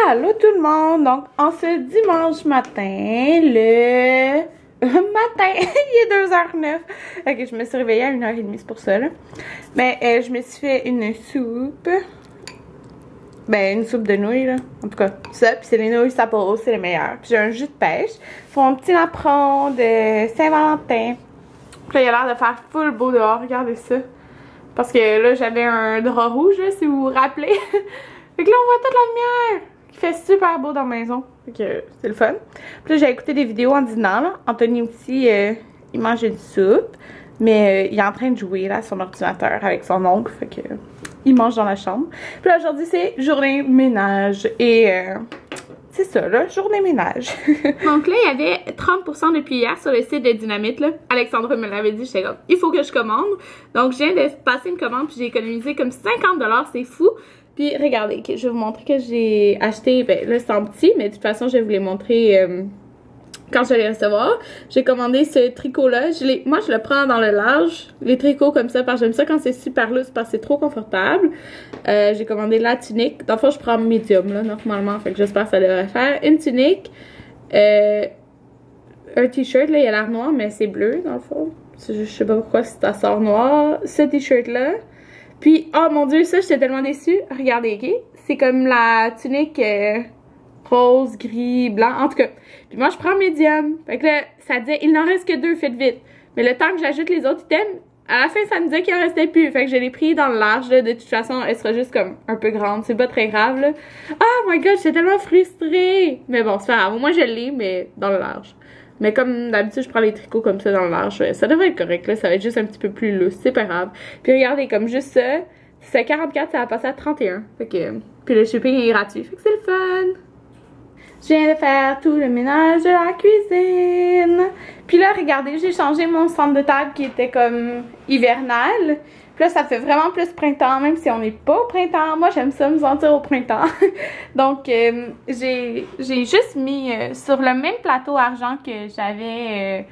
Allô tout le monde! Donc, en ce dimanche matin, matin, il est 2h09. Ok, je me suis réveillée à 1h30, c'est pour ça, là. Mais je me suis fait une soupe. Ben, une soupe de nouilles, là. En tout cas, ça, puis c'est les nouilles Sapporo, c'est les meilleures. Puis j'ai un jus de pêche. Ils font un petit napperon de Saint-Valentin. Puis là, il a l'air de faire full beau dehors, regardez ça. Parce que là, j'avais un drap rouge, là, si vous vous rappelez. Fait que là, on voit toute la lumière. Il fait super beau dans la maison. Fait que c'est le fun. Puis là, j'ai écouté des vidéos en dînant, là. Anthony aussi, il mange une soupe. Mais il est en train de jouer, là, à son ordinateur avec son oncle. Fait que il mange dans la chambre. Puis là, aujourd'hui, c'est journée ménage. Et c'est ça, là, journée ménage. Donc là, il y avait 30% depuis hier sur le site de Dynamite, là. Alexandra me l'avait dit, j'étais comme, il faut que je commande. Donc, je viens de passer une commande, puis j'ai économisé comme 50$, c'est fou. Puis, regardez, je vais vous montrer que j'ai acheté, ben là, c'est en petit, mais de toute façon, je vais vous les montrer quand je vais les recevoir. J'ai commandé ce tricot-là. Moi, je le prends dans le large, les tricots comme ça, parce que j'aime ça quand c'est super loose, parce que c'est trop confortable. J'ai commandé la tunique. Dans le fond, je prends medium, là, normalement. Fait que j'espère que ça devrait faire. Une tunique, un t-shirt, là, il a l'air noir, mais c'est bleu, dans le fond. Je sais pas pourquoi ça sort noir. Ce t-shirt-là. Puis, oh mon dieu, ça, j'étais tellement déçue. Regardez, ok? C'est comme la tunique rose, gris, blanc, en tout cas. Puis moi, je prends médium. Fait que là, ça disait, il n'en reste que 2, faites vite. Mais le temps que j'ajoute les autres items, à la fin, ça me disait qu'il en restait plus. Fait que je l'ai pris dans le large, là. De toute façon, elle sera juste comme un peu grande. C'est pas très grave, là. Oh my god, j'étais tellement frustrée. Mais bon, c'est pas grave. Moi, je l'ai, mais dans le large. Mais comme d'habitude, je prends les tricots comme ça dans le large. Ça devrait être correct, là. Ça va être juste un petit peu plus loose. C'est pas grave. Puis regardez, comme juste ça, c'est 44, ça va passer à 31. Fait que... Puis le shipping est gratuit. Fait que c'est le fun. Je viens de faire tout le ménage de la cuisine. Puis là, regardez, j'ai changé mon centre de table qui était comme hivernal. Puis là, ça fait vraiment plus printemps, même si on n'est pas au printemps. Moi, j'aime ça me sentir au printemps. Donc, j'ai juste mis sur le même plateau argent que j'avais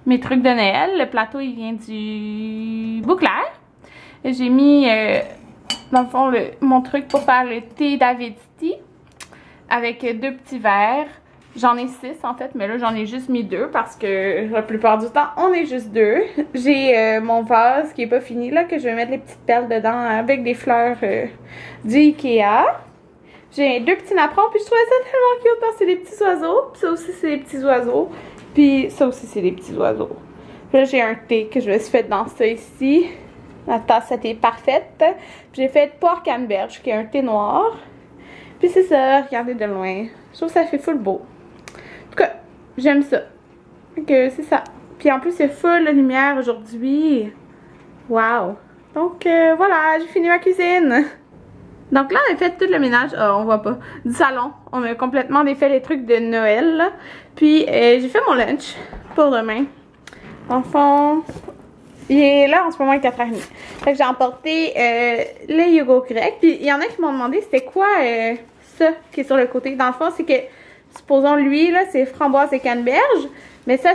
mes trucs de Noël. Le plateau, il vient du Bouclair. J'ai mis, dans le fond, mon truc pour faire le thé Davidsky avec 2 petits verres. J'en ai 6 en fait, mais là j'en ai juste mis 2 parce que la plupart du temps on est juste 2. J'ai mon vase qui est pas fini là, que je vais mettre les petites perles dedans avec des fleurs du Ikea. J'ai 2 petits napperons, puis je trouvais ça tellement cute parce que c'est des petits oiseaux. Puis ça aussi c'est des petits oiseaux. Puis ça aussi c'est des petits oiseaux. Puis là j'ai un thé que je me suis fait dans ça ici. La tasse était parfaite. Puis j'ai fait poire canneberge qui est un thé noir. Puis c'est ça, regardez de loin. Je trouve que ça fait full beau. En tout cas, j'aime ça. Donc c'est ça. Puis en plus, il y a full de lumière aujourd'hui. Wow. Donc voilà, j'ai fini ma cuisine. Donc là, on a fait tout le ménage. On voit pas. Du salon. On a complètement défait les trucs de Noël. Là. Puis j'ai fait mon lunch pour demain. Dans le fond, il est là en ce moment à 4h30. Fait que j'ai emporté les yogourts grecs. Puis il y en a qui m'ont demandé c'était quoi ça qui est sur le côté. Dans le fond, c'est que, supposons lui, là, c'est framboise et canneberge. Mais ça,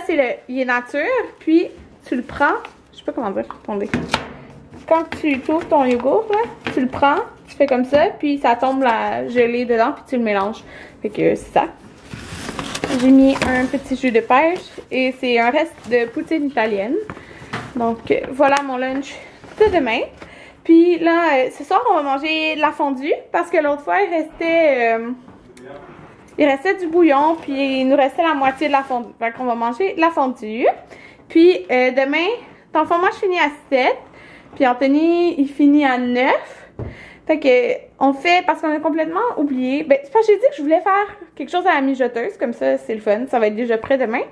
il est nature. Puis, tu le prends. Je sais pas comment dire. Attendez. Quand tu ouvres ton yogourt, là, tu le prends. Tu fais comme ça. Puis, ça tombe la gelée dedans. Puis, tu le mélanges. Fait que c'est ça. J'ai mis un petit jus de pêche. Et c'est un reste de poutine italienne. Donc, voilà mon lunch de demain. Puis là, ce soir, on va manger de la fondue parce que l'autre fois, il restait du bouillon, puis il nous restait la moitié de la fondue. Fait qu'on va manger de la fondue. Puis demain, dans le fond, moi, je finis à 7. Puis Anthony, il finit à 9. Fait que, on fait, parce qu'on a complètement oublié. Ben, c'est parce que j'ai dit que je voulais faire quelque chose à la mijoteuse, comme ça, c'est le fun. Ça va être déjà prêt demain.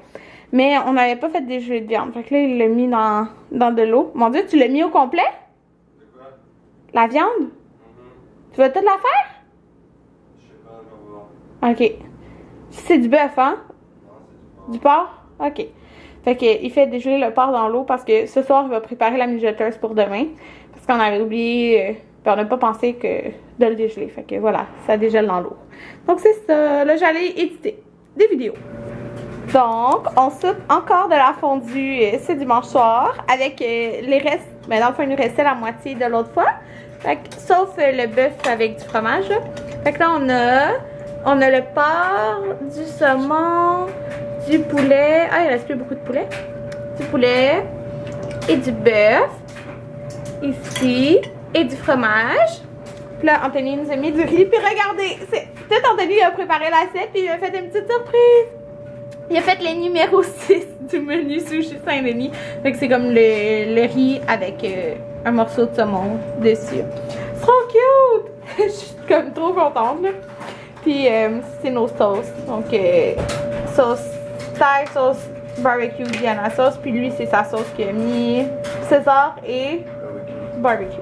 Mais on n'avait pas fait des gelées de viande. Fait que là, il l'a mis dans de l'eau. Mon Dieu, tu l'as mis au complet? La viande? Tu vas tout la faire? Je sais pas, je vais voir. Ok. C'est du bœuf, hein? Non, c'est du porc. Du porc? Ok. Fait que il fait dégeler le porc dans l'eau parce que ce soir, il va préparer la mijoteuse pour demain. Parce qu'on avait oublié, puis on n'a pas pensé de le dégeler. Fait que voilà, ça dégèle dans l'eau. Donc c'est ça. Là, j'allais éditer des vidéos. Donc, on soupe encore de la fondue ce dimanche soir avec les restes. Mais dans le fond, il nous restait la moitié de l'autre fois. Fait que, sauf le bœuf avec du fromage. Là. Fait que là, on a On a le porc, du saumon, du poulet. Ah, il reste plus beaucoup de poulet. Du poulet et du bœuf. Ici. Et du fromage. Puis là, Anthony nous a mis du riz. Puis regardez, c'est tout Anthony a préparé l'assiette. Puis il m'a fait une petite surprise. Il a fait les numéros 6 du menu Sushi Saint-Denis. Fait que c'est comme le riz avec un morceau de saumon dessus. C'est trop cute! Je suis comme trop contente là. Puis c'est nos sauces. Donc sauce Thai, sauce barbecue, Diana sauce. Puis lui c'est sa sauce qu'il a mis César et barbecue.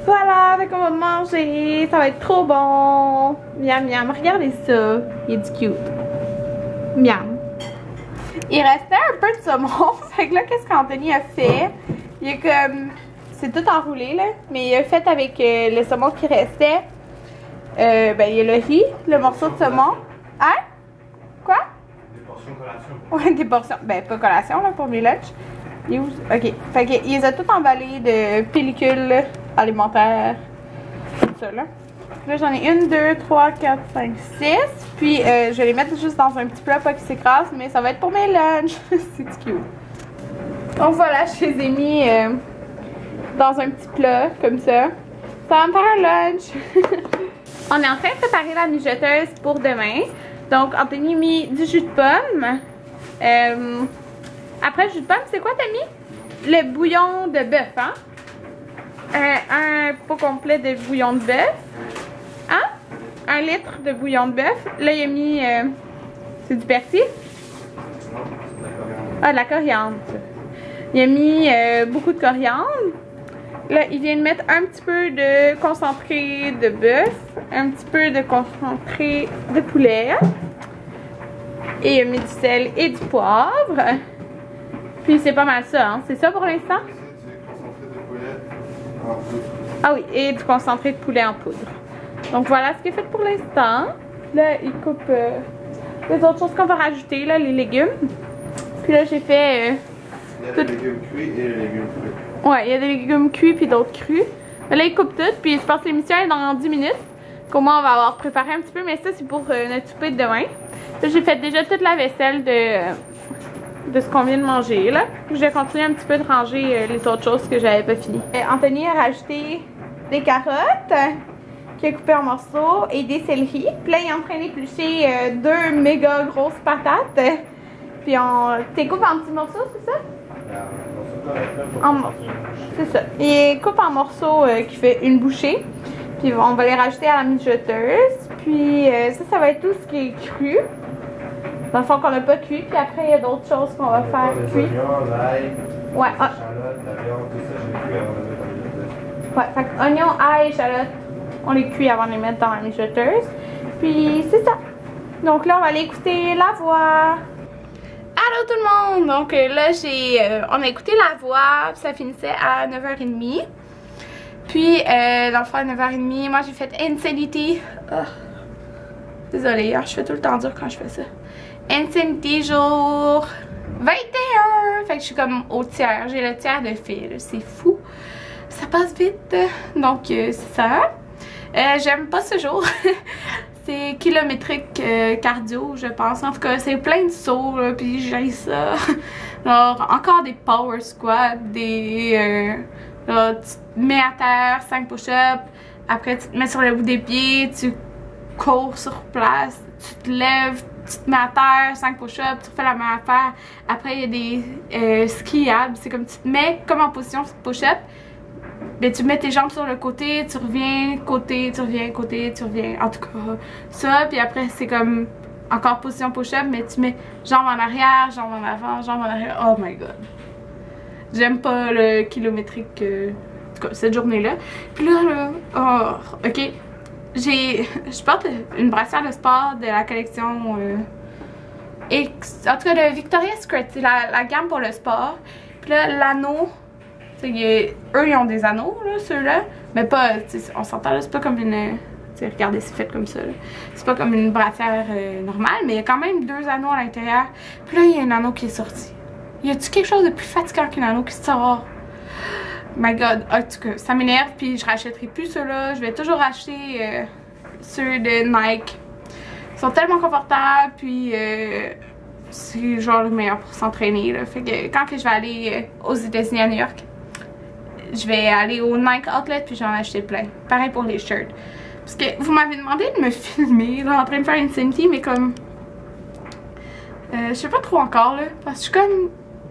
Voilà, fait qu'on va manger. Ça va être trop bon. Miam miam. Regardez ça. Il est du cute. Miam. Il restait un peu de saumon. Fait que là, qu'est-ce qu'Anthony a fait? Il a comme... C'est tout enroulé, là. Mais il a fait avec le saumon qui restait. Ben, il y a le riz, le morceau de saumon. Hein? Quoi? Des portions collation. Ouais, des portions. Ben, pas collation, là, pour mes lunchs. Il est où? Ok. Fait que, il les a tout emballés de pellicules alimentaires. Comme ça, là. Là, j'en ai 1, 2, 3, 4, 5, 6. Puis, je vais les mettre juste dans un petit plat, pas qu'ils s'écrasent, mais ça va être pour mes lunchs. C'est cute. Donc, voilà, je les ai mis dans un petit plat, comme ça. Ça va me faire un lunch. On est en train de préparer la mijoteuse pour demain. Donc, Anthony a mis du jus de pomme. Après le jus de pomme, c'est quoi t'as mis? Le bouillon de bœuf, hein? Un pot complet de bouillon de bœuf. Hein? 1 litre de bouillon de bœuf. Là, il a mis... c'est du persil? Ah, de la coriandre. Il a mis beaucoup de coriandre. Là, il vient de mettre un petit peu de concentré de bœuf. Un petit peu de concentré de poulet. Et il a mis du sel et du poivre. Puis c'est pas mal ça, hein? C'est ça pour l'instant? Ah oui, et du concentré de poulet en poudre. Donc voilà ce qui est fait pour l'instant. Là, il coupe les autres choses qu'on va rajouter, là, les légumes. Puis là, j'ai fait... il y a des légumes cuits et les légumes crus. Ouais, il y a des légumes cuits puis d'autres crus. Mais là, il coupe tout. Puis je pense que l'émission est dans 10 minutes. Qu'au moins, on va avoir préparé un petit peu. Mais ça, c'est pour notre souper de demain. Là, j'ai fait déjà toute la vaisselle de ce qu'on vient de manger, là. Je vais continuer un petit peu de ranger les autres choses que j'avais pas fini. Anthony a rajouté des carottes qu'il a coupées en morceaux et des céleris. Puis là, il est en train d'éplucher 2 méga grosses patates. Puis on les coupe en petits morceaux, c'est ça? C'est ça. Il coupe en morceaux qui fait une bouchée. Puis on va les rajouter à la mijoteuse. Puis ça va être tout ce qui est cru. Dans le fond qu'on n'a pas cuit. Puis après, il y a d'autres choses qu'on va faire cuire. Les oignons, l'ail, ouais, la échalote, la viande, tout ça, je l'ai cuit avant de mettre dans la mijoteuse. Ouais, fait que oignons, ail, échalote, on les cuit avant de les mettre dans la mijoteuse. Puis c'est ça. Donc là, on va aller écouter la voix. Allô tout le monde! Donc là, on a écouté la voix, ça finissait à 9h30. Puis, dans le fond, à 9h30, moi j'ai fait Insanity. Oh. Désolée, hein, je fais tout le temps dur quand je fais ça. Insanity jour 21! Fait que je suis comme au tiers, j'ai le tiers de fil, c'est fou. Ça passe vite, donc c'est ça. J'aime pas ce jour. C'est kilométrique cardio, je pense. En tout cas, c'est plein de sauts, là, puis j'ai ça. Alors, encore des power squats, des... là, tu te mets à terre, 5 push-ups. Après, tu te mets sur le bout des pieds, tu cours sur place, tu te lèves, tu te mets à terre, 5 push-ups, tu refais la même affaire. Après, il y a des skiables. C'est comme tu te mets comme en position push-up. Ben, tu mets tes jambes sur le côté, tu reviens, côté, tu reviens, côté, tu reviens. En tout cas, ça. Puis après, c'est comme encore position push-up, mais tu mets jambes en arrière, jambes en avant, jambes en arrière. Oh my god. J'aime pas le kilométrique, en tout cas, cette journée-là. Puis là, oh, ok. Je porte une brassière de sport de la collection X, en tout cas de Victoria's Secret, c'est la gamme pour le sport. Puis là, l'anneau, eux ils ont des anneaux, là, ceux-là, mais pas, on s'entend là, c'est pas comme une, regardez, c'est fait comme ça, c'est pas comme une brassière normale, mais il y a quand même 2 anneaux à l'intérieur. Puis là, il y a un anneau qui est sorti. Y a-tu quelque chose de plus fatigant qu'un anneau qui sort? My god, en tout cas, ça m'énerve, puis je rachèterai plus ceux-là. Je vais toujours acheter ceux de Nike. Ils sont tellement confortables, puis c'est genre le meilleur pour s'entraîner, là. Fait que quand que je vais aller aux États-Unis à New York, je vais aller au Nike Outlet puis j'en ai acheté plein. Pareil pour les shirts. Parce que vous m'avez demandé de me filmer là, en train de faire une Cinti, mais comme je sais pas trop encore là, parce que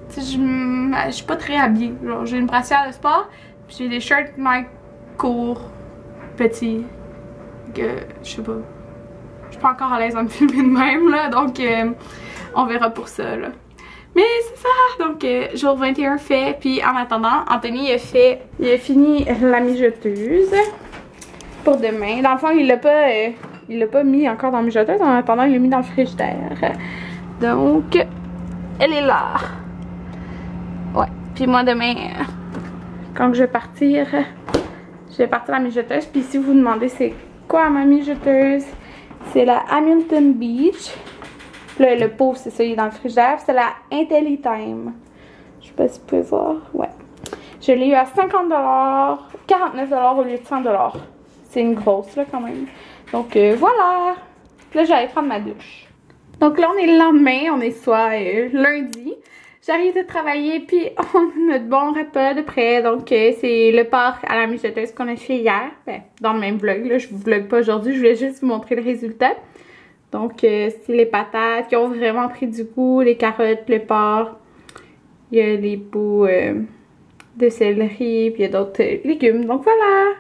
je suis comme je suis pas très habillée. Genre j'ai une brassière de sport, puis j'ai des shirts Nike courts, petits, que je sais pas. Je suis pas encore à l'aise à me filmer de même là, donc on verra pour ça là. Mais c'est ça, donc jour 21 fait, puis en attendant, Anthony il a fini la mijoteuse pour demain. Dans le fond, il l'a pas mis encore dans la mijoteuse, en attendant, il l'a mis dans le frigidaire. Donc, elle est là. Ouais, puis moi demain, quand je vais partir la mijoteuse, puis si vous vous demandez c'est quoi ma mijoteuse, c'est la Hamilton Beach. Le pot, c'est ça, il est dans le frigidaire. C'est la IntelliTime. Je sais pas si vous pouvez voir. Ouais. Je l'ai eu à 50$, 49$ au lieu de 100$. C'est une grosse, là, quand même. Donc, voilà. Puis là, j'allais prendre ma douche. Donc là, on est le lendemain. On est soit lundi. J'arrive de travailler, puis on a notre bon repas de près. Donc, c'est le porc à la mijoteuse qu'on a fait hier. Ben, dans le même vlog, là. Je vous vlog pas aujourd'hui. Je voulais juste vous montrer le résultat. Donc, c'est les patates qui ont vraiment pris du goût, les carottes, le porc. Il y a les bouts de céleri, puis il y a d'autres légumes. Donc, voilà!